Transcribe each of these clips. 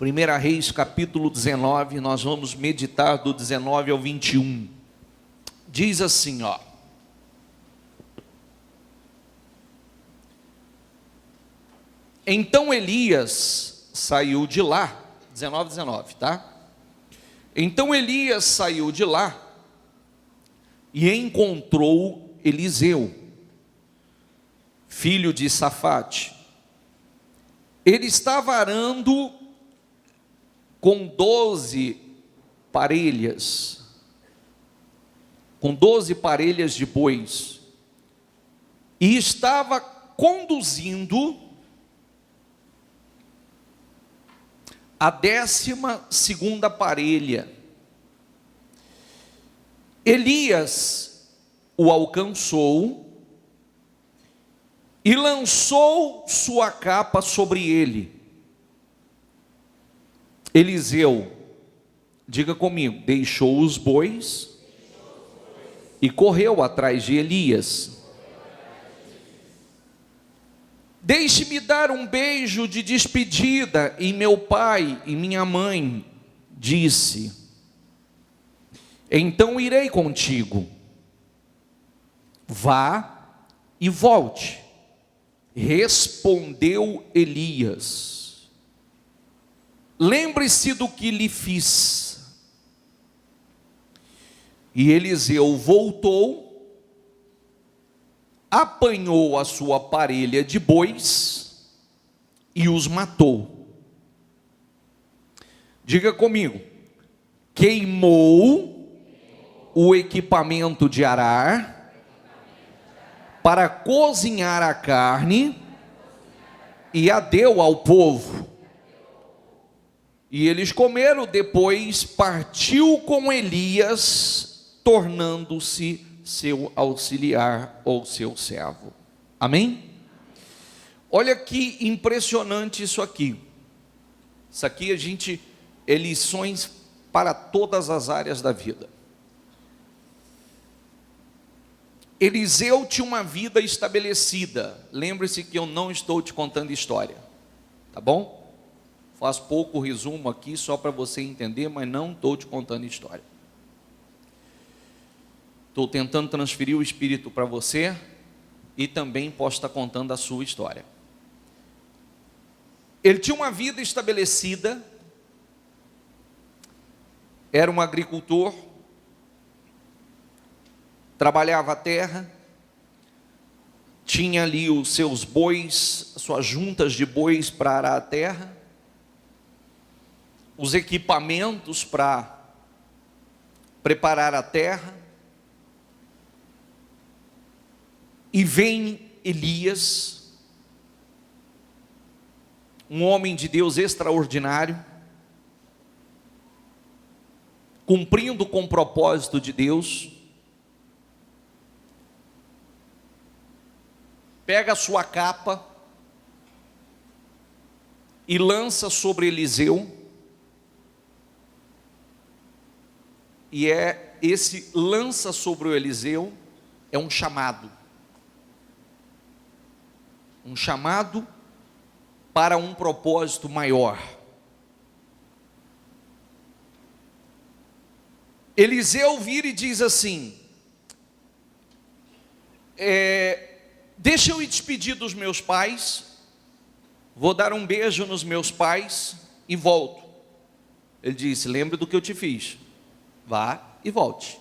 1 Reis capítulo 19, nós vamos meditar do 19 ao 21. Diz assim, ó. Então Elias saiu de lá, 19, tá? Então Elias saiu de lá e encontrou Eliseu, filho de Safate. Ele estava arando com 12 parelhas de bois, e estava conduzindo a 12ª parelha. Elias o alcançou e lançou sua capa sobre ele. Eliseu, diga comigo, deixou os bois e correu atrás de Elias. Deixe-me dar um beijo de despedida em meu pai e minha mãe, disse. Então irei contigo. Vá e volte. Respondeu Elias. Lembre-se do que lhe fiz. E Eliseu voltou, apanhou a sua parelha de bois e os matou. Diga comigo, queimou o equipamento de arar para cozinhar a carne e a deu ao povo. E eles comeram, depois partiu com Elias, tornando-se seu auxiliar ou seu servo. Amém? Olha que impressionante isso aqui. Isso aqui é lições para todas as áreas da vida. Eliseu tinha uma vida estabelecida. Lembre-se que eu não estou te contando história, tá bom? Faço pouco resumo aqui só para você entender, mas não estou te contando história. Estou tentando transferir o Espírito para você e também posso estar contando a sua história. Ele tinha uma vida estabelecida, era um agricultor, trabalhava a terra, tinha ali os seus bois, suas juntas de bois para arar a terra, os equipamentos para preparar a terra. E vem Elias, um homem de Deus extraordinário, cumprindo com o propósito de Deus, pega a sua capa e lança sobre Eliseu. E esse lança sobre o Eliseu é um chamado para um propósito maior. Eliseu vira e diz assim, deixa eu ir despedir dos meus pais, vou dar um beijo nos meus pais e volto. Ele disse, lembre do que eu te fiz, vá e volte.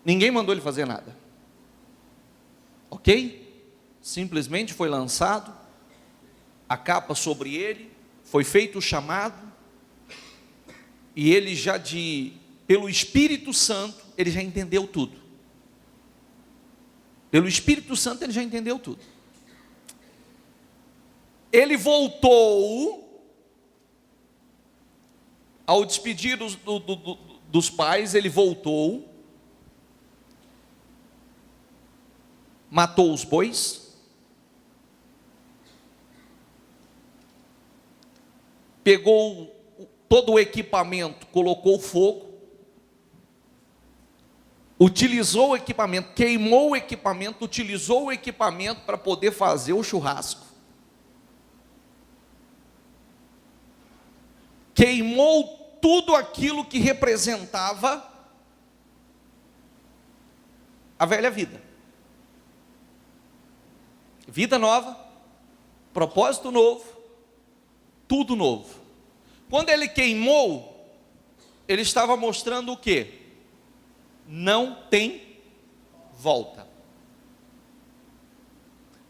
Ninguém mandou ele fazer nada. Ok? Simplesmente foi lançado a capa sobre ele, foi feito o chamado, e ele pelo Espírito Santo, ele já entendeu tudo. Pelo Espírito Santo ele já entendeu tudo. Ele voltou, ao despedir dos pais, ele voltou, matou os bois, pegou todo o equipamento, colocou fogo, utilizou o equipamento, queimou o equipamento, utilizou o equipamento para poder fazer o churrasco. queimou tudo aquilo que representava a velha vida. Vida nova, propósito novo, tudo novo. Quando ele queimou, ele estava mostrando o quê? Não tem volta.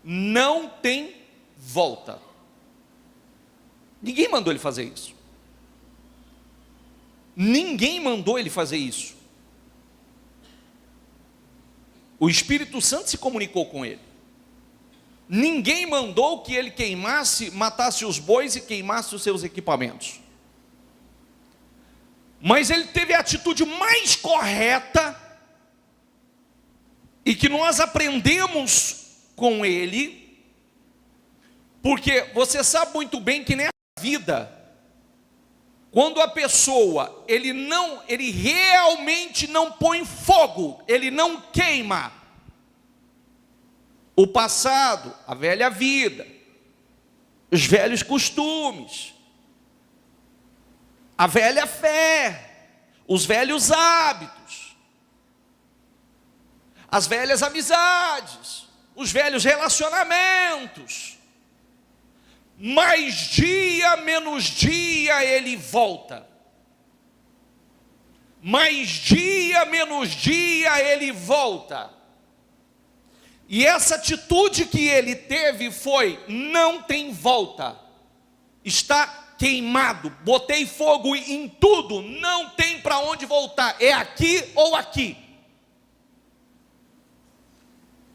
Não tem volta. Ninguém mandou ele fazer isso. Ninguém mandou ele fazer isso. O Espírito Santo se comunicou com ele. Ninguém mandou que ele queimasse, matasse os bois e queimasse os seus equipamentos. Mas ele teve a atitude mais correta, e que nós aprendemos com ele, porque você sabe muito bem que nessa vida, quando a pessoa, ele realmente não põe fogo, ele não queima o passado, a velha vida, os velhos costumes, a velha fé, os velhos hábitos, as velhas amizades, os velhos relacionamentos, mas dia menos dia ele volta. Mais dia menos dia ele volta. E essa atitude que ele teve foi: não tem volta, está queimado, botei fogo em tudo, não tem para onde voltar, é aqui ou aqui,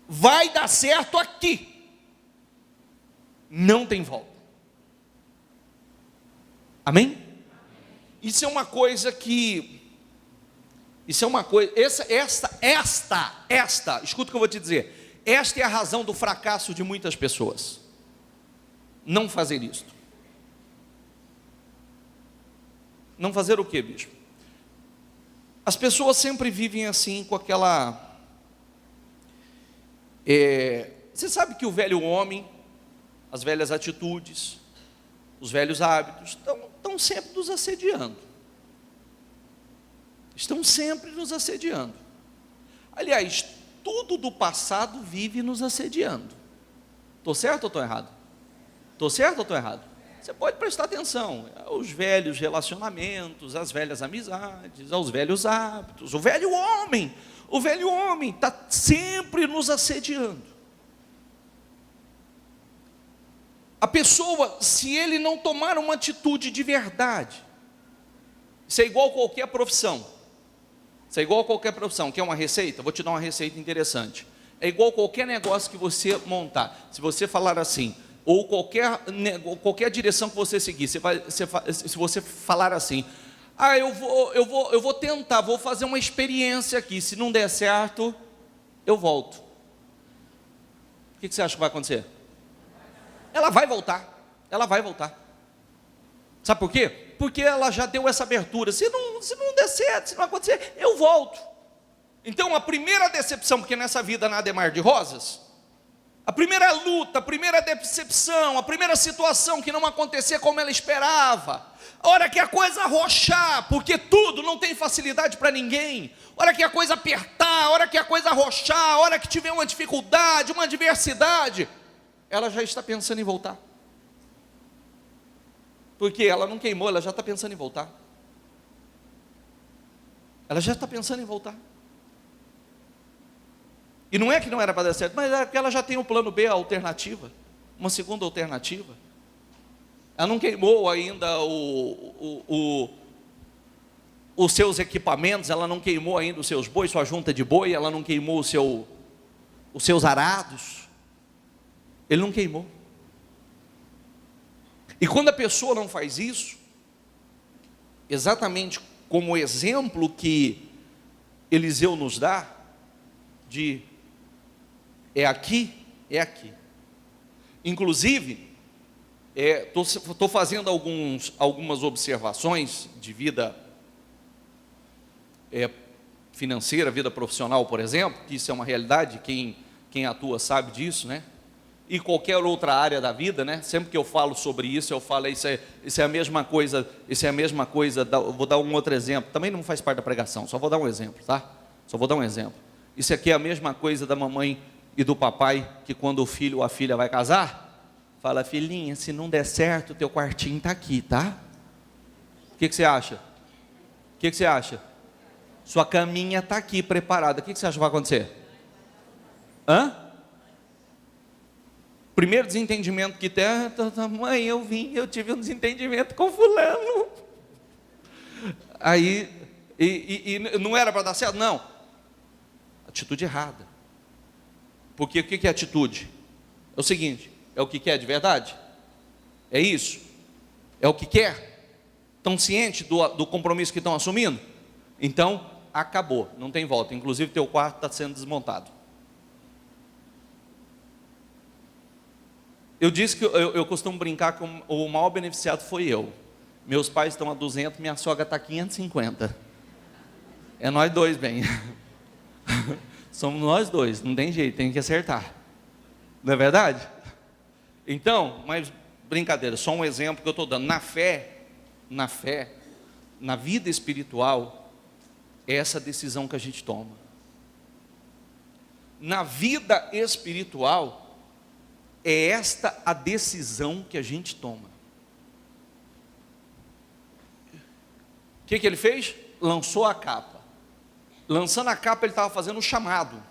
vai dar certo aqui, não tem volta. Amém? Isso é uma coisa que, escuta o que eu vou te dizer. Esta é a razão do fracasso de muitas pessoas. Não fazer isto. Não fazer o quê, bispo? As pessoas sempre vivem assim, com aquela... Você sabe que o velho homem, as velhas atitudes, os velhos hábitos, estão sempre nos assediando. Estão sempre nos assediando. Aliás, tudo do passado vive nos assediando. Estou certo ou estou errado? Estou certo ou estou errado? Você pode prestar atenção aos velhos relacionamentos, às velhas amizades, aos velhos hábitos. O velho homem está sempre nos assediando. A pessoa, se ele não tomar uma atitude de verdade, isso é igual a qualquer profissão. Isso é igual a qualquer profissão. Quer uma receita? Vou te dar uma receita interessante. É igual a qualquer negócio que você montar. Se você falar assim, ou qualquer direção que você seguir, se você falar assim: eu vou tentar, vou fazer uma experiência aqui, se não der certo, eu volto. O que você acha que vai acontecer? Ela vai voltar. Ela vai voltar. Sabe por quê? Porque ela já deu essa abertura. Se não der certo, se não acontecer, eu volto. Então a primeira decepção, porque nessa vida nada é mar de rosas, a primeira luta, a primeira decepção, a primeira situação que não acontecer como ela esperava, a hora que a coisa arrochar, porque tudo não tem facilidade para ninguém, a hora que a coisa apertar, a hora que a coisa arrochar, a hora que tiver uma dificuldade, uma adversidade, ela já está pensando em voltar. Porque ela não queimou, ela já está pensando em voltar. Ela já está pensando em voltar. E não é que não era para dar certo, mas é que ela já tem um plano B, a alternativa, uma segunda alternativa. Ela não queimou ainda os seus equipamentos, ela não queimou ainda os seus bois, sua junta de boi, ela não queimou os seus arados. Ele não queimou. E quando a pessoa não faz isso, exatamente como o exemplo que Eliseu nos dá, de é aqui, é aqui. Inclusive, estou fazendo algumas observações de vida financeira, vida profissional, por exemplo, que isso é uma realidade, quem atua sabe disso, né? e qualquer outra área da vida, né? Sempre que eu falo sobre isso, eu falo, isso é a mesma coisa, vou dar um outro exemplo, também não faz parte da pregação, só vou dar um exemplo, tá? Só vou dar um exemplo. Isso aqui é a mesma coisa da mamãe e do papai, que quando o filho ou a filha vai casar, fala, filhinha, se não der certo, teu quartinho está aqui, tá? O que você acha? O que você acha? Sua caminha está aqui preparada, o que você acha que vai acontecer? Primeiro desentendimento que tem, mãe, eu tive um desentendimento com fulano. Aí, e não era para dar certo? Não. Atitude errada. Porque o que é atitude? É o seguinte, é o que quer de verdade? É isso? É o que quer? Estão cientes do compromisso que estão assumindo? Então, acabou, não tem volta. Inclusive, teu quarto está sendo desmontado. Eu disse que eu costumo brincar que o maior beneficiado foi eu. Meus pais estão a 200, minha sogra está a 550. É nós dois, bem. Somos nós dois, não tem jeito, tem que acertar. Não é verdade? Então, mas brincadeira, só um exemplo que eu estou dando. Na fé, na vida espiritual, é essa decisão que a gente toma. Na vida espiritual, é esta a decisão que a gente toma. O que ele fez? Lançou a capa. Lançando a capa, ele estava fazendo o chamado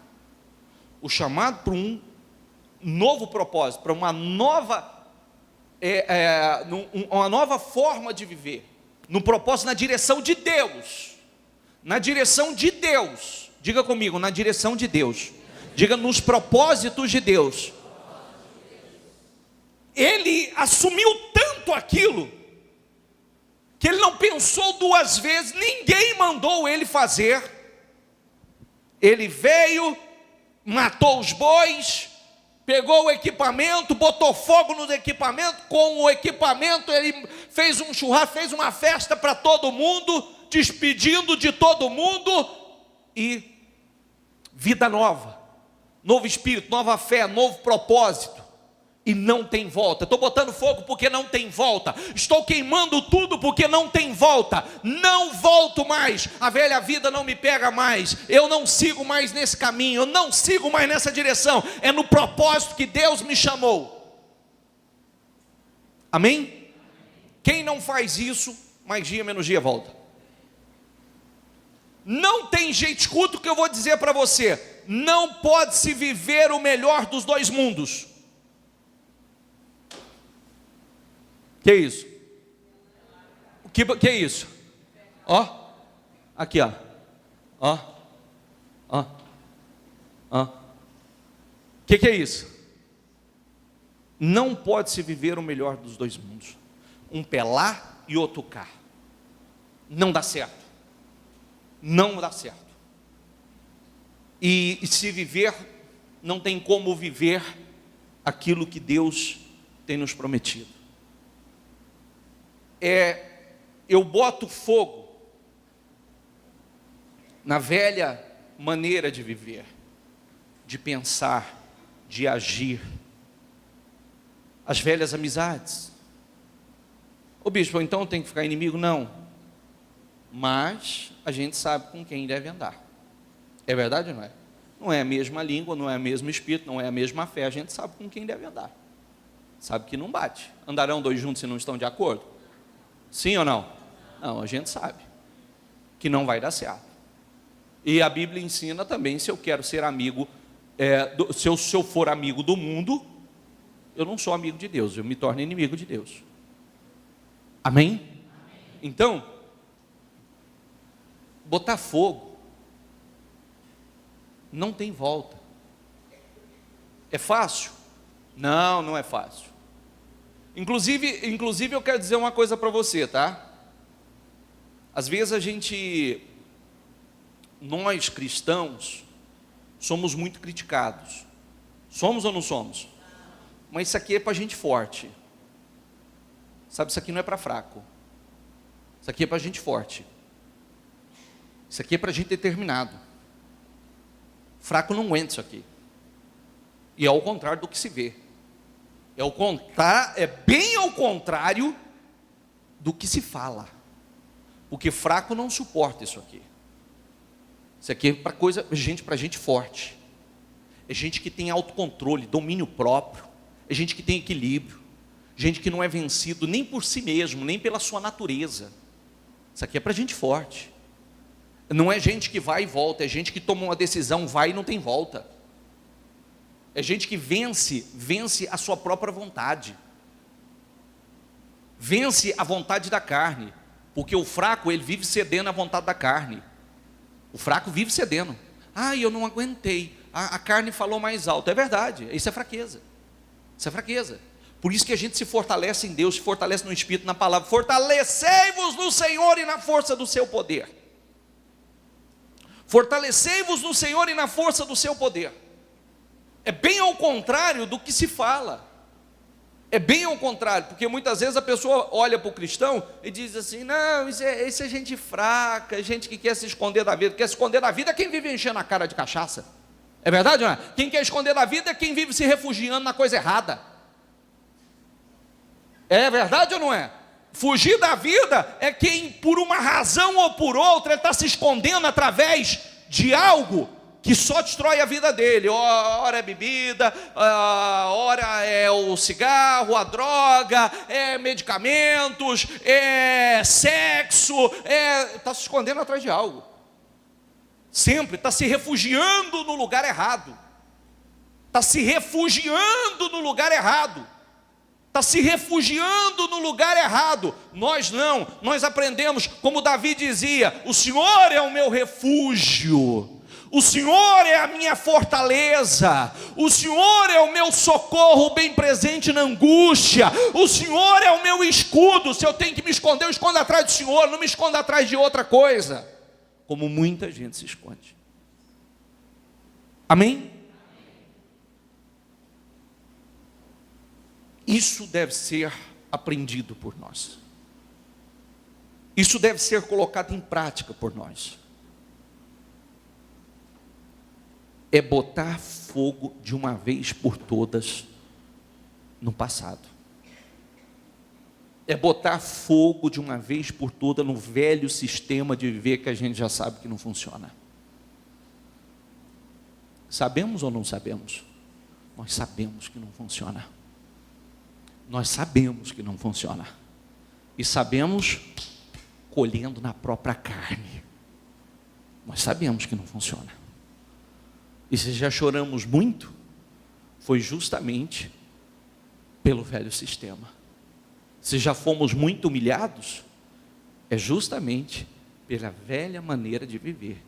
para um novo propósito, para uma nova forma de viver, no propósito, na direção de Deus, diga comigo, na direção de Deus, diga nos propósitos de Deus. Ele assumiu tanto aquilo, que ele não pensou duas vezes, ninguém mandou ele fazer. Ele veio, matou os bois, pegou o equipamento, botou fogo no equipamento, com o equipamento ele fez um churrasco, fez uma festa para todo mundo, despedindo de todo mundo, e vida nova, novo espírito, nova fé, novo propósito. E não tem volta. Estou botando fogo porque não tem volta. Estou queimando tudo porque não tem volta. Não volto mais. A velha vida não me pega mais. Eu não sigo mais nesse caminho. Eu não sigo mais nessa direção. É no propósito que Deus me chamou. Amém? Quem não faz isso, mais dia menos dia volta. Não tem jeito. Escuta o que eu vou dizer para você. Não pode se viver o melhor dos dois mundos. Que é isso? Que é isso? Ó, aqui ó, que é isso? Não pode se viver o melhor dos dois mundos, um pé lá e outro cá. Não dá certo. Não dá certo. E se viver, não tem como viver aquilo que Deus tem nos prometido. Eu boto fogo na velha maneira de viver, de pensar, de agir, as velhas amizades. Ô bispo, então tem que ficar inimigo? Não, mas a gente sabe com quem deve andar. É verdade ou não é? Não é a mesma língua, não é o mesmo espírito, não é a mesma fé, a gente sabe com quem deve andar. Sabe que não bate. Andarão dois juntos se não estão de acordo? Sim ou não? Não, a gente sabe que não vai dar certo. E a Bíblia ensina também, se eu quero ser amigo, se eu for amigo do mundo, eu não sou amigo de Deus, eu me torno inimigo de Deus. Amém? Então, botar fogo não tem volta. É fácil? Não, não é fácil. Inclusive eu quero dizer uma coisa para você, tá? Às vezes nós cristãos, somos muito criticados. Somos ou não somos? Mas isso aqui é para gente forte. Sabe, isso aqui não é para fraco. Isso aqui é para gente forte. Isso aqui é para gente determinado. Fraco não aguenta isso aqui. E é ao contrário do que se vê. É bem ao contrário do que se fala. Porque fraco não suporta isso aqui. Isso aqui é para gente forte. É gente que tem autocontrole, domínio próprio. É gente que tem equilíbrio. Gente que não é vencido nem por si mesmo, nem pela sua natureza. Isso aqui é para gente forte. Não é gente que vai e volta, é gente que toma uma decisão, vai e não tem volta. É gente que vence a sua própria vontade. Vence a vontade da carne. Porque o fraco, ele vive cedendo à vontade da carne. O fraco vive cedendo. Eu não aguentei. A carne falou mais alto. É verdade, isso é fraqueza. Isso é fraqueza. Por isso que a gente se fortalece em Deus, se fortalece no Espírito, na palavra. Fortalecei-vos no Senhor e na força do seu poder. Fortalecei-vos no Senhor e na força do seu poder. É bem ao contrário do que se fala. É bem ao contrário, porque muitas vezes a pessoa olha para o cristão e diz assim: não, isso é gente fraca, gente que quer se esconder da vida. Quer se esconder da vida é quem vive enchendo a cara de cachaça. É verdade ou não é? Quem quer esconder da vida é quem vive se refugiando na coisa errada. É verdade ou não é? Fugir da vida é quem, por uma razão ou por outra, ele está se escondendo através de algo que só destrói a vida dele. Ora é bebida, ora é o cigarro, a droga, é medicamentos, é sexo, está se escondendo atrás de algo. Sempre está se refugiando no lugar errado. Está se refugiando no lugar errado. Está se refugiando no lugar errado. Nós não, nós aprendemos, como Davi dizia: o Senhor é o meu refúgio. O Senhor é a minha fortaleza, o Senhor é o meu socorro bem presente na angústia, o Senhor é o meu escudo. Se eu tenho que me esconder, eu escondo atrás do Senhor, não me escondo atrás de outra coisa, como muita gente se esconde. Amém? Isso deve ser aprendido por nós, isso deve ser colocado em prática por nós. É botar fogo de uma vez por todas no passado. É botar fogo de uma vez por todas no velho sistema de viver que a gente já sabe que não funciona. Sabemos ou não sabemos? Nós sabemos que não funciona. Nós sabemos que não funciona. E sabemos colhendo na própria carne. Nós sabemos que não funciona. E se já choramos muito, foi justamente pelo velho sistema. Se já fomos muito humilhados, é justamente pela velha maneira de viver.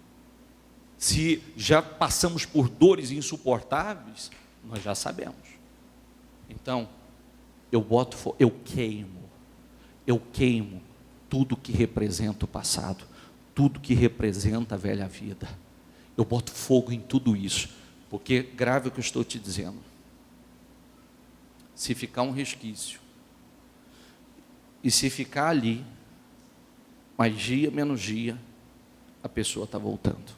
Se já passamos por dores insuportáveis, nós já sabemos. Então, eu queimo tudo que representa o passado, tudo que representa a velha vida. Eu boto fogo em tudo isso, porque grave o que eu estou te dizendo. Se ficar um resquício, e se ficar ali, mais dia menos dia, a pessoa está voltando.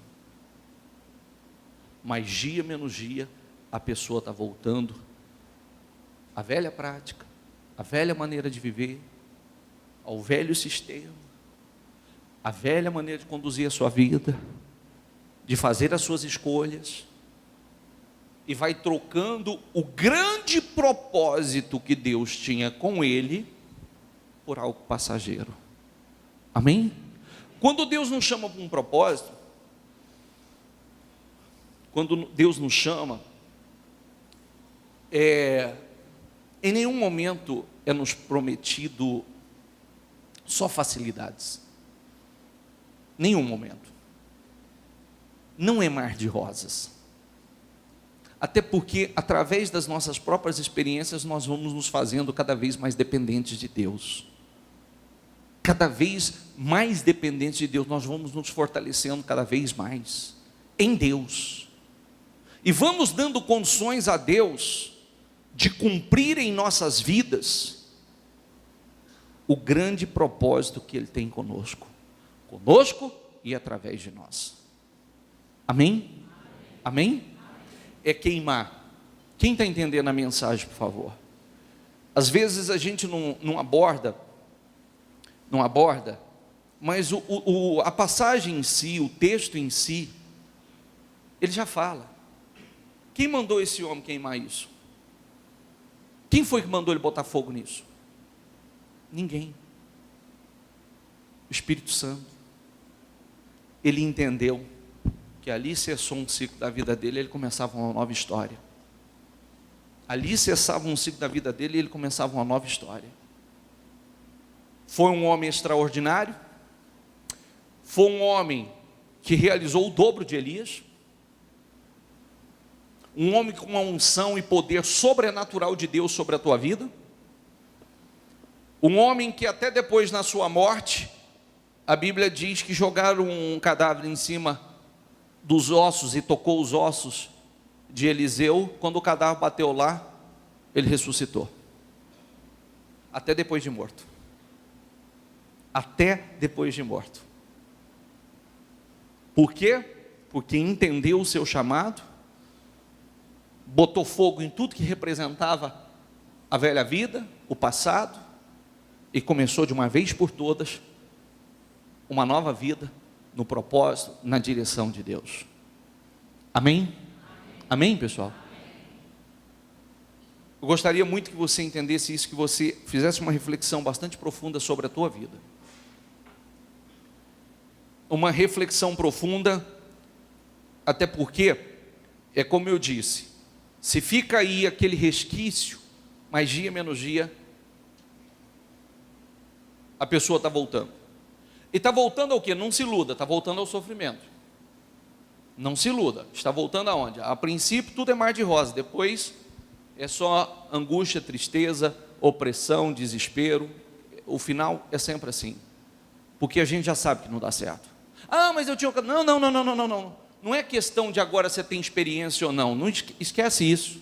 Mais dia menos dia, a pessoa está voltando à velha prática, à velha maneira de viver, ao velho sistema, à velha maneira de conduzir a sua vida, de fazer as suas escolhas, e vai trocando o grande propósito que Deus tinha com ele por algo passageiro. Amém? Quando Deus nos chama para um propósito, quando Deus nos chama, em nenhum momento é nos prometido só facilidades. Nenhum momento. Não é mar de rosas. Até porque, através das nossas próprias experiências, nós vamos nos fazendo cada vez mais dependentes de Deus. Cada vez mais dependentes de Deus, nós vamos nos fortalecendo cada vez mais em Deus. E vamos dando condições a Deus de cumprir em nossas vidas o grande propósito que Ele tem conosco. Conosco e através de nós. Amém? Amém? É queimar. Quem está entendendo a mensagem, por favor? Às vezes a gente não aborda, mas a passagem em si, o texto em si, ele já fala. Quem mandou esse homem queimar isso? Quem foi que mandou ele botar fogo nisso? Ninguém. O Espírito Santo. Ele entendeu que ali cessou um ciclo da vida dele, ele começava uma nova história. Ali cessava um ciclo da vida dele e ele começava uma nova história. Foi um homem extraordinário, foi um homem que realizou o dobro de Elias, um homem com uma unção e poder sobrenatural de Deus sobre a tua vida, um homem que até depois na sua morte, a Bíblia diz que jogaram um cadáver em cima dos ossos e tocou os ossos de Eliseu. Quando o cadáver bateu lá, ele ressuscitou, até depois de morto. Até depois de morto. Por quê? Porque entendeu o seu chamado, botou fogo em tudo que representava a velha vida, o passado, e começou de uma vez por todas uma nova vida no propósito, na direção de Deus. Amém? Amém, pessoal? Eu gostaria muito que você entendesse isso, que você fizesse uma reflexão bastante profunda sobre a tua vida. Uma reflexão profunda, até porque, é como eu disse, se fica aí aquele resquício, mais dia menos dia, a pessoa está voltando. E está voltando ao quê? Não se iluda, está voltando ao sofrimento. Não se iluda, está voltando aonde? A princípio tudo é mar de rosa, depois é só angústia, tristeza, opressão, desespero. O final é sempre assim, porque a gente já sabe que não dá certo. Ah, mas eu tinha... Não. Não é questão de agora você tem experiência ou não. Não esquece isso.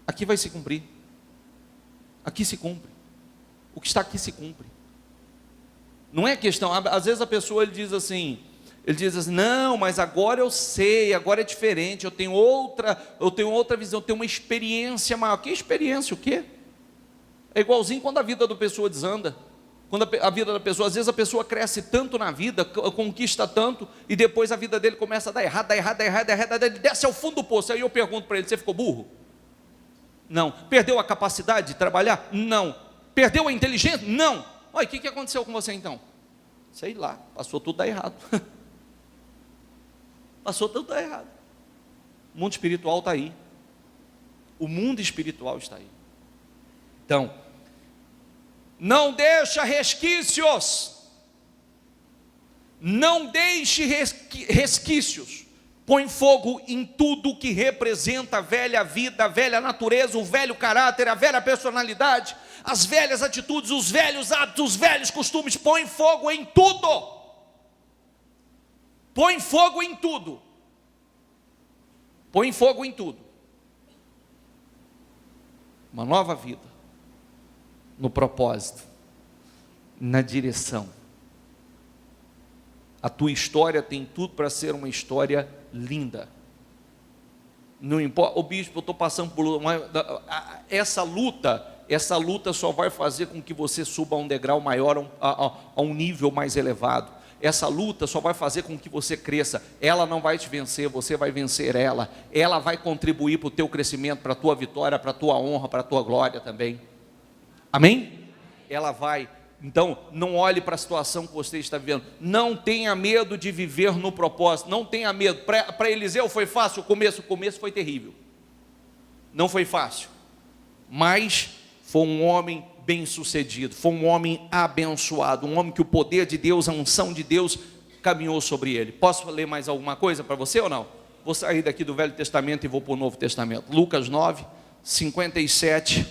Aqui vai se cumprir. Aqui se cumpre. O que está aqui se cumpre. Não é questão, às vezes a pessoa ele diz assim, não, mas agora eu sei, agora é diferente, eu tenho outra visão, eu tenho uma experiência maior. Que experiência? O quê? É igualzinho quando a vida da pessoa desanda. Quando a vida da pessoa, às vezes a pessoa cresce tanto na vida, conquista tanto, e depois a vida dele começa a dar errado, ele desce ao fundo do poço. Aí eu pergunto para ele, você ficou burro? Não. Perdeu a capacidade de trabalhar? Não. Perdeu a inteligência? Não. Olha, o que aconteceu com você então? Sei lá, passou tudo a dar errado. Passou tudo a dar errado. O mundo espiritual está aí. O mundo espiritual está aí. Então, não deixa resquícios. Não deixe resquícios. Põe fogo em tudo que representa a velha vida, a velha natureza, o velho caráter, a velha personalidade, as velhas atitudes, os velhos hábitos, os velhos costumes. Põe fogo em tudo. Põe fogo em tudo. Põe fogo em tudo. Uma nova vida, no propósito, na direção. A tua história tem tudo para ser uma história linda. Não importa, o bispo, eu estou passando por essa luta só vai fazer com que você suba a um degrau maior, a um nível mais elevado. Essa luta só vai fazer com que você cresça. Ela não vai te vencer, você vai vencer ela. Ela vai contribuir para o teu crescimento, para a tua vitória, para a tua honra, para a tua glória também. Amém? Ela vai. Então, não olhe para a situação que você está vivendo. Não tenha medo de viver no propósito. Não tenha medo. Para Eliseu foi fácil o começo foi terrível. Não foi fácil. Mas foi um homem bem-sucedido. Foi um homem abençoado. Um homem que o poder de Deus, a unção de Deus caminhou sobre ele. Posso ler mais alguma coisa para você ou não? Vou sair daqui do Velho Testamento e vou para o Novo Testamento. Lucas 9, 57.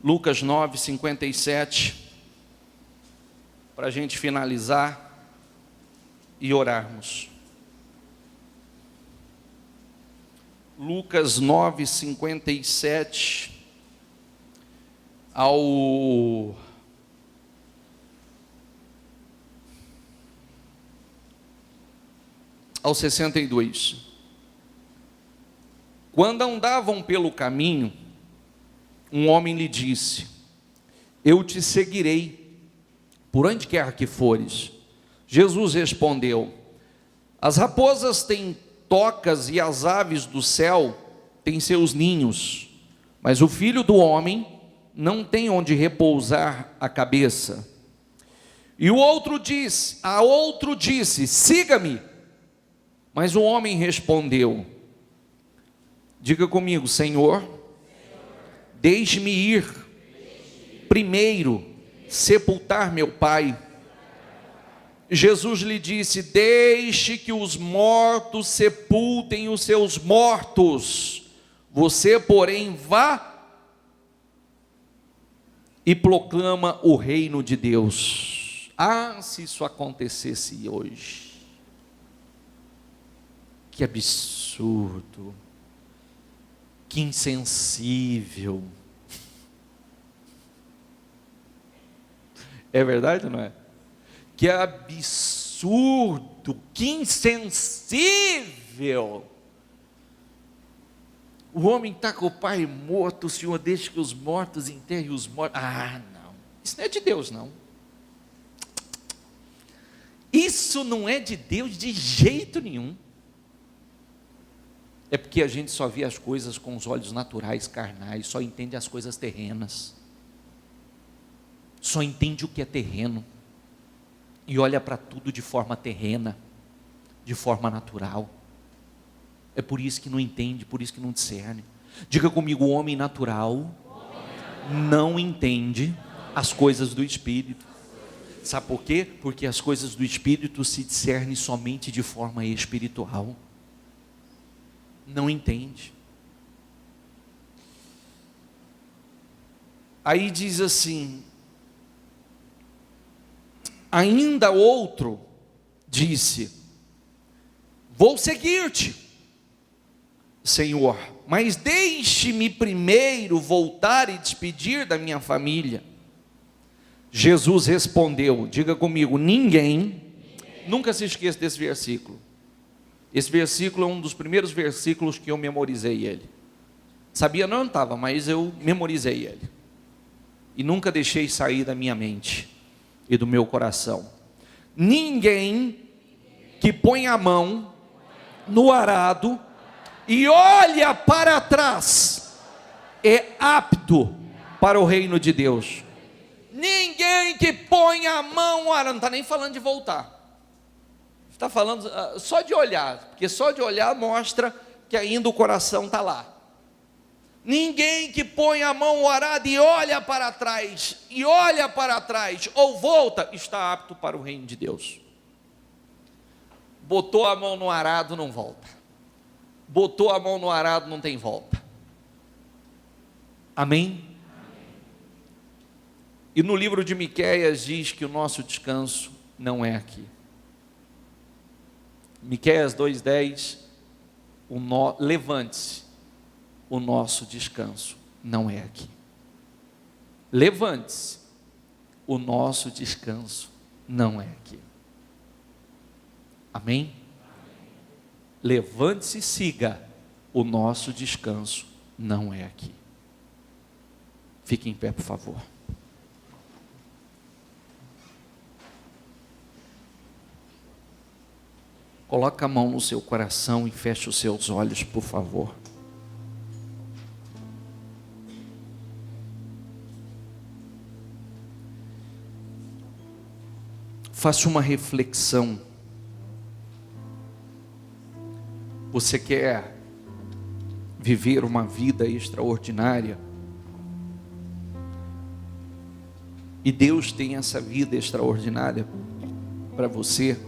Lucas 9, 57. Para a gente finalizar e orarmos. Lucas 9, 57 ao 62. Quando andavam pelo caminho, um homem lhe disse: eu te seguirei, por onde quer que fores. Jesus respondeu: as raposas têm tocas e as aves do céu têm seus ninhos, mas o Filho do homem não tem onde repousar a cabeça. E a outro disse: siga-me. Mas o homem respondeu, diga comigo: Senhor, deixe-me ir primeiro sepultar meu pai. Jesus lhe disse: deixe que os mortos sepultem os seus mortos, você, porém, vá e proclama o reino de Deus. Ah, se isso acontecesse hoje, que absurdo, que insensível. É verdade ou não é? Que absurdo, que insensível. O homem está com o pai morto, o Senhor deixa que os mortos enterrem os mortos. Ah, não, isso não é de Deus, não. Isso não é de Deus de jeito nenhum. É porque a gente só vê as coisas com os olhos naturais, carnais, só entende as coisas terrenas, só entende o que é terreno, e olha para tudo de forma terrena, de forma natural. É por isso que não entende, por isso que não discerne. Diga comigo: o homem natural não entende as coisas do Espírito. Sabe por quê? Porque as coisas do Espírito se discernem somente de forma espiritual. Não entende. Aí diz assim: ainda outro disse: vou seguir-te, Senhor, mas deixe-me primeiro voltar e despedir da minha família. Jesus respondeu, diga comigo: ninguém, nunca se esqueça desse versículo. Esse versículo é um dos primeiros versículos que eu memorizei ele. Sabia não estava, mas eu memorizei ele. E nunca deixei sair da minha mente e do meu coração. Ninguém que põe a mão no arado e olha para trás é apto para o reino de Deus. Ninguém que põe a mão no arado, não está nem falando de voltar, está falando só de olhar, porque só de olhar mostra que ainda o coração está lá. Ninguém que põe a mão no arado e olha para trás, ou volta, está apto para o reino de Deus. Botou a mão no arado, não volta. Botou a mão no arado, não tem volta. Amém? E no livro de Miqueias diz que o nosso descanso não é aqui. Miqueias 2:10, levante-se, o nosso descanso não é aqui. Levante-se, o nosso descanso não é aqui. Amém? Levante-se e siga, o nosso descanso não é aqui. Fique em pé, por favor. Coloque a mão no seu coração e feche os seus olhos, por favor. Faça uma reflexão. Você quer viver uma vida extraordinária? E Deus tem essa vida extraordinária para você?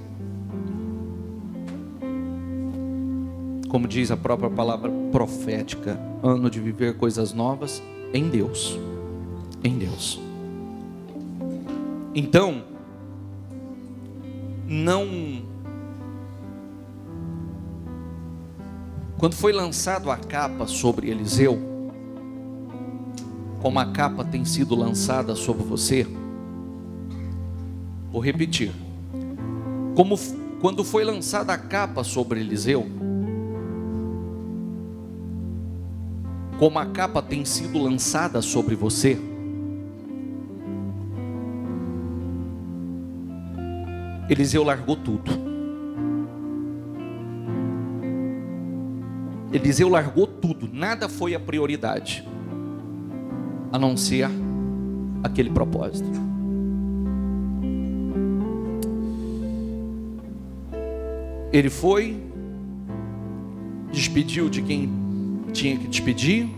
Como diz a própria palavra profética, ano de viver coisas novas em Deus. Em Deus. Então, quando foi lançado a capa sobre Eliseu, como a capa tem sido lançada sobre você, vou repetir, quando foi lançada a capa sobre Eliseu, como a capa tem sido lançada sobre você, Eliseu largou tudo. Eliseu largou tudo, nada foi a prioridade, a não ser aquele propósito. Ele foi, despediu de quem tinha que despedir,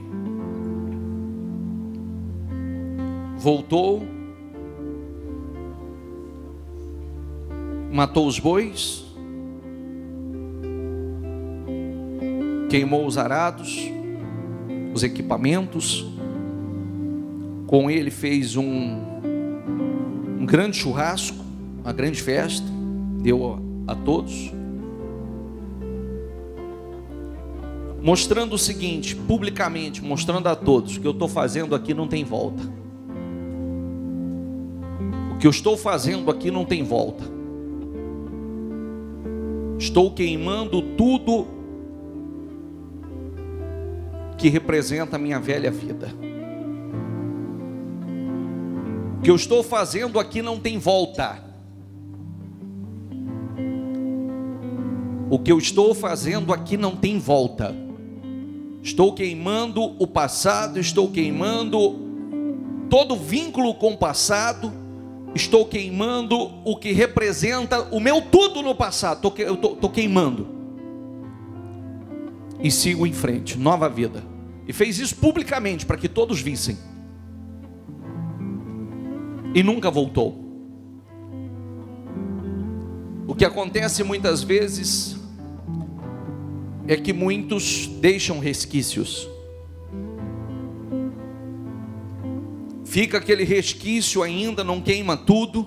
voltou, matou os bois, queimou os arados, os equipamentos. Com ele fez um grande churrasco, uma grande festa, deu a todos, mostrando o seguinte, publicamente, mostrando a todos: o que eu estou fazendo aqui não tem volta. O que eu estou fazendo aqui não tem volta. Estou queimando tudo que representa a minha velha vida. O que eu estou fazendo aqui não tem volta. O que eu estou fazendo aqui não tem volta. Estou queimando o passado, estou queimando todo vínculo com o passado, estou queimando o que representa o meu tudo no passado, estou queimando. E sigo em frente, nova vida. E fez isso publicamente, para que todos vissem. E nunca voltou. O que acontece muitas vezes é que muitos deixam resquícios. Fica aquele resquício ainda, não queima tudo.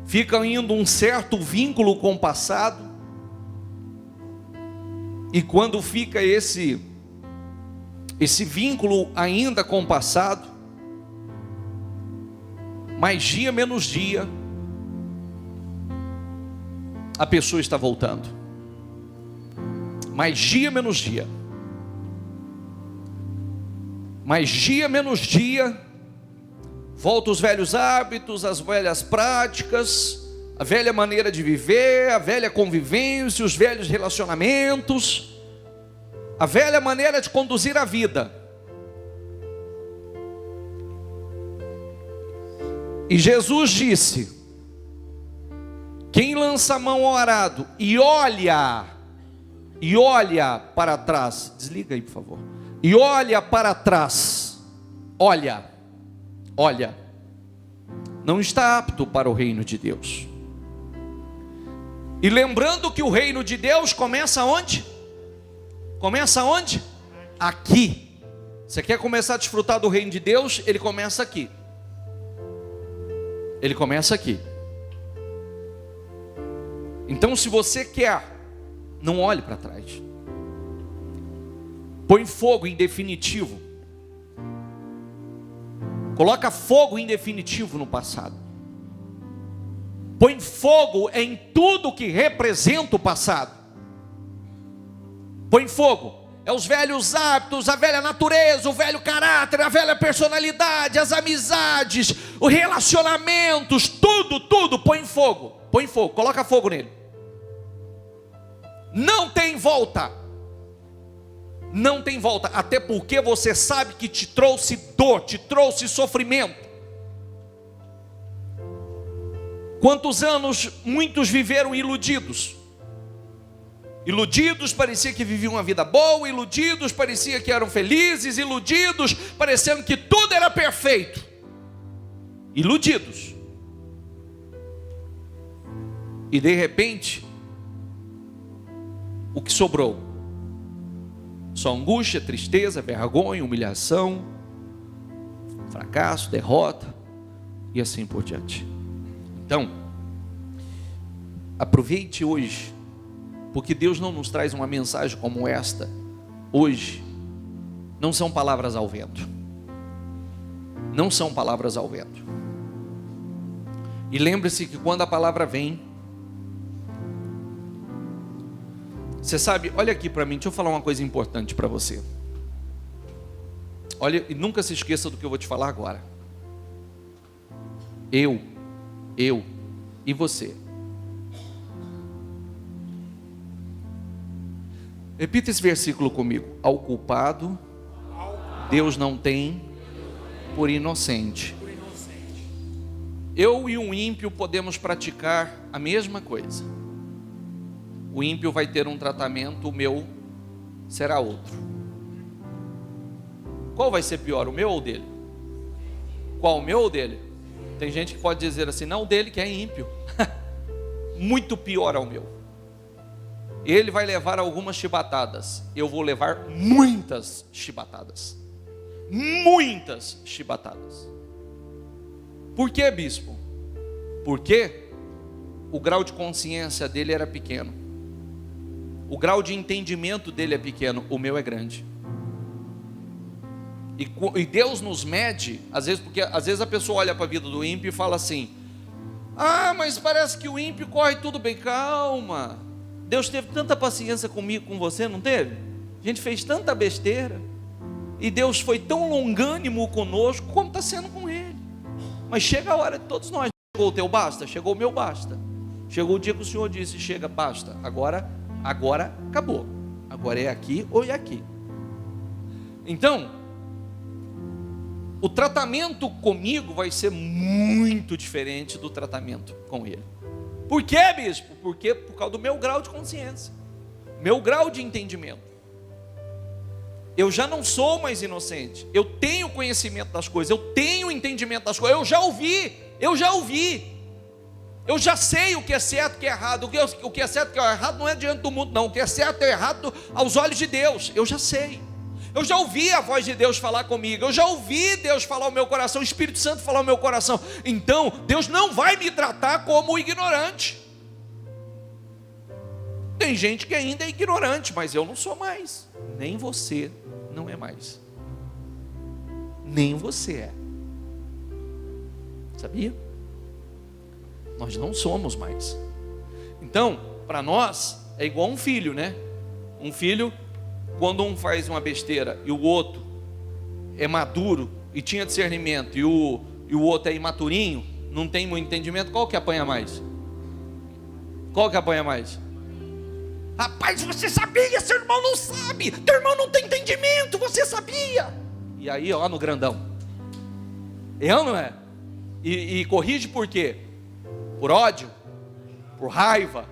Fica ainda um certo vínculo com o passado. E quando fica esse vínculo ainda com o passado, mais dia menos dia, a pessoa está voltando. Mais dia menos dia. Mais dia menos dia, volta os velhos hábitos, as velhas práticas, a velha maneira de viver, a velha convivência, os velhos relacionamentos, a velha maneira de conduzir a vida. E Jesus disse: quem lança a mão ao arado e olha para trás, desliga aí por favor, e olha para trás, olha, não está apto para o reino de Deus. E lembrando que o reino de Deus começa onde? Começa onde? Aqui. Você quer começar a desfrutar do reino de Deus? Ele começa aqui. Ele começa aqui. Então, se você quer, não olhe para trás. Põe fogo em definitivo. Coloca fogo em definitivo no passado. Põe fogo em tudo que representa o passado. Põe fogo. É os velhos hábitos, a velha natureza, o velho caráter, a velha personalidade, as amizades, os relacionamentos, tudo, põe fogo, coloca fogo nele. Não tem volta, até porque você sabe que te trouxe dor, te trouxe sofrimento. Quantos anos muitos viveram iludidos? Iludidos, parecia que viviam uma vida boa, iludidos, parecia que eram felizes, iludidos, parecendo que tudo era perfeito. Iludidos. E de repente, o que sobrou? Só angústia, tristeza, vergonha, humilhação, fracasso, derrota e assim por diante. Então, aproveite hoje, porque Deus não nos traz uma mensagem como esta hoje. Não são palavras ao vento. Não são palavras ao vento. E lembre-se que quando a palavra vem, você sabe, olha aqui para mim, deixa eu falar uma coisa importante para você. Olha, e nunca se esqueça do que eu vou te falar agora. Eu e você. Repita esse versículo comigo. Ao culpado, Deus não tem por inocente. Eu e um ímpio podemos praticar a mesma coisa. O ímpio vai ter um tratamento, o meu será outro. Qual vai ser pior, o meu ou o dele? Qual, o meu ou o dele? Tem gente que pode dizer assim, não, o dele que é ímpio. Muito pior ao meu. Ele vai levar algumas chibatadas, eu vou levar muitas chibatadas. Muitas chibatadas. Por que, bispo? Porque o grau de consciência dele era pequeno. O grau de entendimento dele é pequeno, o meu é grande. E Deus nos mede, às vezes, porque às vezes a pessoa olha para a vida do ímpio e fala assim: ah, mas parece que o ímpio corre tudo bem. Calma, Deus teve tanta paciência comigo, com você, não teve? A gente fez tanta besteira, e Deus foi tão longânimo conosco, como está sendo com ele. Mas chega a hora de todos nós, chegou o teu basta, chegou o meu basta. Chegou o dia que o Senhor disse, chega, basta, agora acabou, agora é aqui ou é aqui. Então, o tratamento comigo vai ser muito diferente do tratamento com ele. Por quê, bispo? Porque por causa do meu grau de consciência, meu grau de entendimento. Eu já não sou mais inocente, eu tenho conhecimento das coisas, eu tenho entendimento das coisas, eu já ouvi, eu já sei o que é certo e o que é errado. O que é certo e o que é errado não é diante do mundo, não. O que é certo e errado aos olhos de Deus, eu já sei. Eu já ouvi a voz de Deus falar comigo, eu já ouvi Deus falar ao meu coração, o Espírito Santo falar ao meu coração. Então, Deus não vai me tratar como ignorante. Tem gente que ainda é ignorante, mas eu não sou mais. Nem você não é mais. Nem você é. Sabia? Nós não somos mais. Então, para nós, é igual um filho, né? Um filho, quando um faz uma besteira e o outro é maduro e tinha discernimento, e o outro é imaturinho, não tem muito entendimento, qual que apanha mais? Qual que apanha mais? Rapaz, você sabia, seu irmão não sabe, teu irmão não tem entendimento, você sabia. E aí, ó, no grandão. É ou não é? E corrige por quê? Por ódio, por raiva,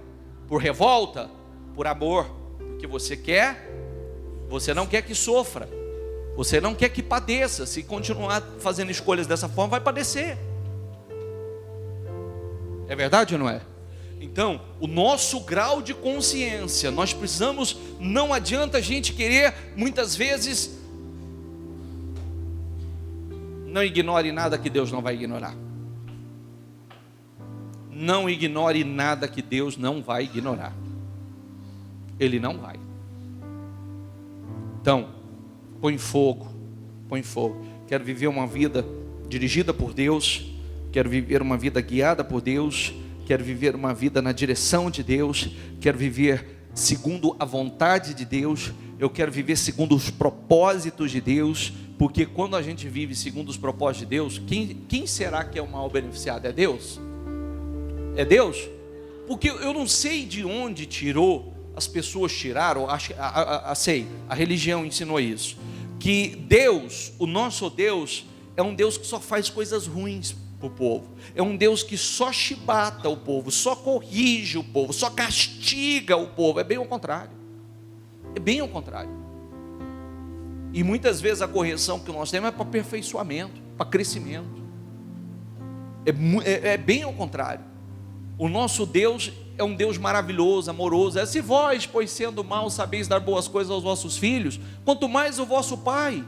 por revolta, por amor. Porque você não quer que sofra, você não quer que padeça. Se continuar fazendo escolhas dessa forma, vai padecer. É verdade ou não é? Então, o nosso grau de consciência, nós precisamos, não adianta a gente querer, muitas vezes, não ignore nada que Deus não vai ignorar. Não ignore nada que Deus não vai ignorar. Ele não vai. Então, põe fogo. Quero viver uma vida dirigida por Deus. Quero viver uma vida guiada por Deus. Quero viver uma vida na direção de Deus. Quero viver segundo a vontade de Deus. Eu quero viver segundo os propósitos de Deus. Porque quando a gente vive segundo os propósitos de Deus, quem será que é o maior beneficiado? É Deus? É Deus? Porque eu não sei de onde tirou, as pessoas tiraram, a religião ensinou isso, que Deus, o nosso Deus, é um Deus que só faz coisas ruins para o povo, é um Deus que só chibata o povo, só corrige o povo, só castiga o povo. É bem ao contrário, e muitas vezes a correção que nós temos é para aperfeiçoamento, para crescimento, é bem ao contrário. O nosso Deus é um Deus maravilhoso, amoroso. Se vós, pois sendo maus, sabeis dar boas coisas aos vossos filhos, quanto mais o vosso Pai,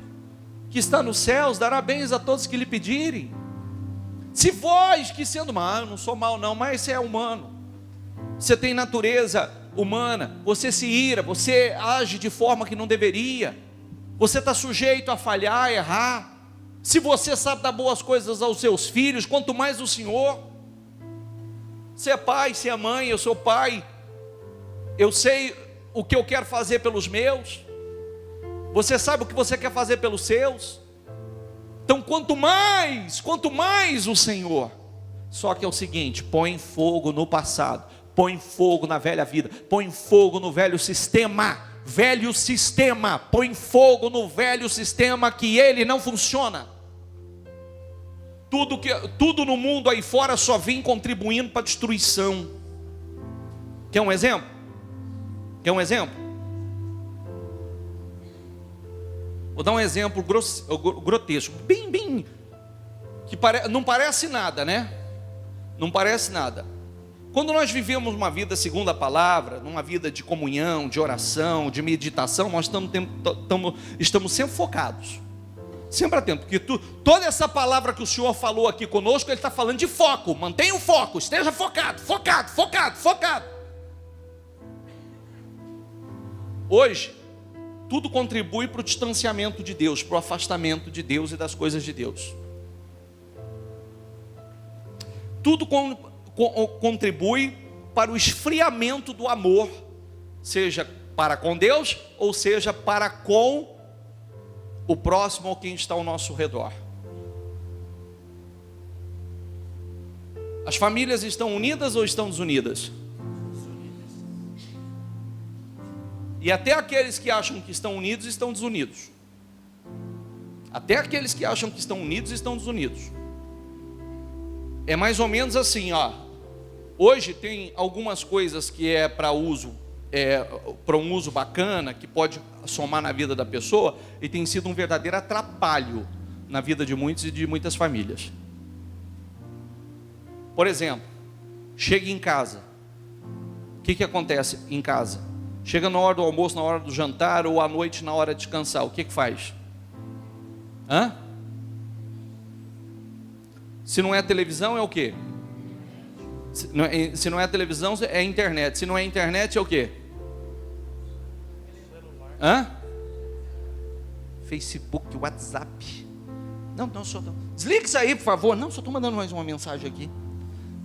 que está nos céus, dará bens a todos que lhe pedirem. Se vós, que sendo mau, eu não sou mau não, mas você é humano, você tem natureza humana, você se ira, você age de forma que não deveria, você está sujeito a falhar, a errar. Se você sabe dar boas coisas aos seus filhos, quanto mais o Senhor. Você é pai, você é mãe, eu sou pai, eu sei o que eu quero fazer pelos meus. Você sabe o que você quer fazer pelos seus? Então quanto mais o Senhor. Só que é o seguinte: põe fogo no passado, põe fogo na velha vida, põe fogo no velho sistema, põe fogo no velho sistema, que ele não funciona. Tudo no mundo aí fora só vem contribuindo para a destruição. Quer um exemplo? Vou dar um exemplo grotesco, bem, que não parece nada, né? Não parece nada. Quando nós vivemos uma vida segundo a palavra, numa vida de comunhão, de oração, de meditação, nós estamos sempre focados, sempre atentos, porque toda essa palavra que o Senhor falou aqui conosco, Ele está falando de foco. Mantenha o foco, esteja focado. Hoje, tudo contribui para o distanciamento de Deus, para o afastamento de Deus e das coisas de Deus. Tudo contribui para o esfriamento do amor, seja para com Deus, ou seja para com o próximo ou quem está ao nosso redor. As famílias estão unidas ou estão desunidas? E até aqueles que acham que estão unidos estão desunidos. É mais ou menos assim, ó. Hoje tem algumas coisas que é para um uso bacana, que pode somar na vida da pessoa, e tem sido um verdadeiro atrapalho na vida de muitos e de muitas famílias. Por exemplo, chega em casa. O que acontece em casa? Chega na hora do almoço, na hora do jantar, ou à noite na hora de descansar, o que faz? Se não é televisão, é o quê? Se não é televisão, é internet. Se não é internet, é o quê? Facebook, WhatsApp. Não, desliga isso aí, por favor. Não, só estou mandando mais uma mensagem aqui.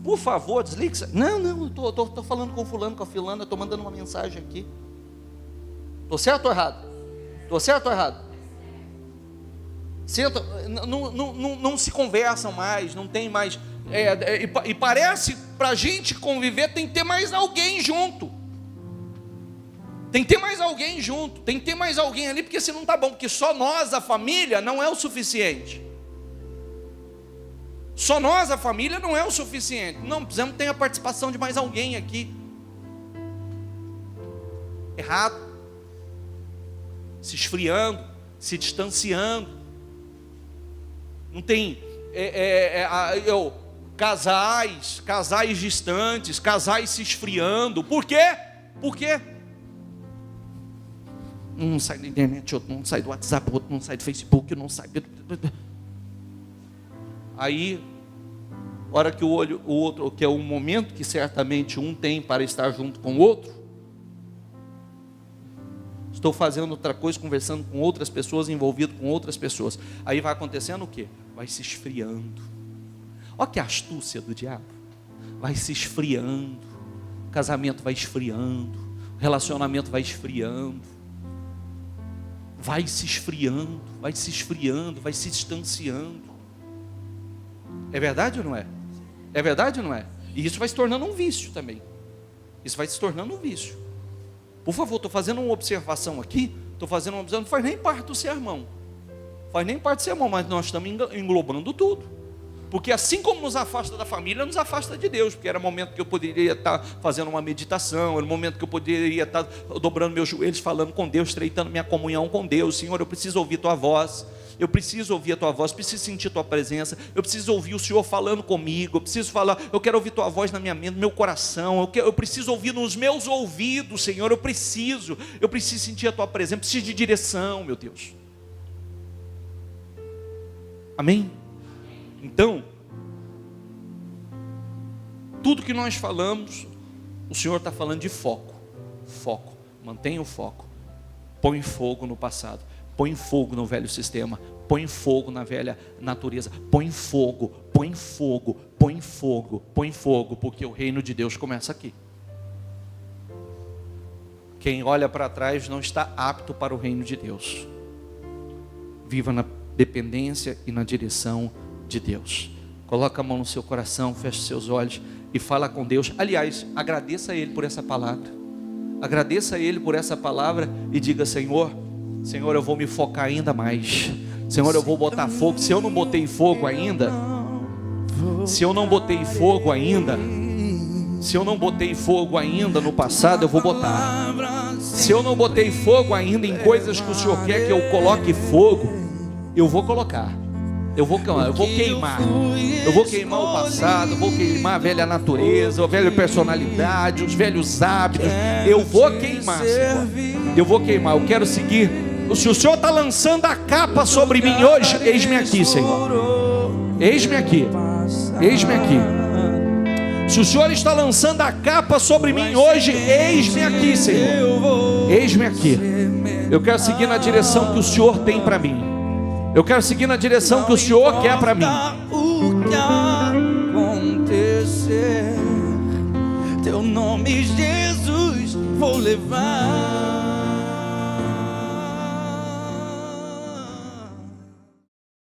Por favor, desliga isso aí. Não, estou falando com fulano, com a filana, estou mandando uma mensagem aqui. Estou certo ou errado? Senta, não se conversam mais, não tem mais. E parece, para a gente conviver, tem que ter mais alguém junto. Tem que ter mais alguém ali, porque se não está bom, porque só nós, a família, não é o suficiente. Não, precisamos ter a participação de mais alguém aqui. Errado. Se esfriando, se distanciando. Não tem casais distantes, casais se esfriando. Por quê? Um não sai da internet, outro não sai do WhatsApp, outro não sai do Facebook, não sai. Aí, hora que o outro, que é um momento que certamente um tem para estar junto com o outro, estou fazendo outra coisa, conversando com outras pessoas, envolvido com outras pessoas. Aí vai acontecendo o quê? Vai se esfriando. Olha que astúcia do diabo. Vai se esfriando. O casamento vai esfriando. O relacionamento vai esfriando. Vai se esfriando, vai se distanciando. É verdade ou não é? E isso vai se tornando um vício também. Por favor, estou fazendo uma observação aqui. Não faz nem parte do sermão. Mas nós estamos englobando tudo. Porque assim como nos afasta da família, nos afasta de Deus. Porque era momento que eu poderia estar fazendo uma meditação, era momento que eu poderia estar dobrando meus joelhos, falando com Deus, estreitando minha comunhão com Deus. Senhor, eu preciso ouvir Tua voz. Preciso sentir Tua presença. Eu preciso ouvir o Senhor falando comigo. Eu quero ouvir Tua voz na minha mente, no meu coração. Eu preciso ouvir nos meus ouvidos, Senhor. Eu preciso sentir a Tua presença. Eu preciso de direção, meu Deus. Amém? Então, tudo que nós falamos, o Senhor está falando de foco. Mantenha o foco. Põe fogo no passado. Põe fogo no velho sistema. Põe fogo na velha natureza. Põe fogo, porque o reino de Deus começa aqui. Quem olha para trás não está apto para o reino de Deus. viva na dependência e na direção de Deus. Coloca a mão no seu coração, feche seus olhos e fala com Deus. Aliás, agradeça a Ele por essa palavra. Agradeça a Ele por essa palavra e diga: Senhor, eu vou me focar ainda mais. Senhor, eu vou botar fogo. Se eu não botei fogo ainda, se eu não botei fogo ainda no passado, eu vou botar. Se eu não botei fogo ainda em coisas que o Senhor quer que eu coloque fogo, eu vou colocar. Eu vou queimar. Eu vou queimar o passado, eu vou queimar a velha natureza, a velha personalidade, os velhos hábitos. Eu vou queimar, Senhor. Eu vou queimar. Eu quero seguir. Se o Senhor está lançando a capa sobre mim hoje, eis-me aqui, Senhor. Eis-me aqui. Eis-me aqui. Se o Senhor está lançando a capa sobre mim hoje, eis-me aqui, Senhor. Eis-me aqui. Eu quero seguir na direção que o Senhor tem para mim. Eu quero seguir na direção que o Senhor quer para mim. O que acontecer, teu nome, Jesus, vou levar.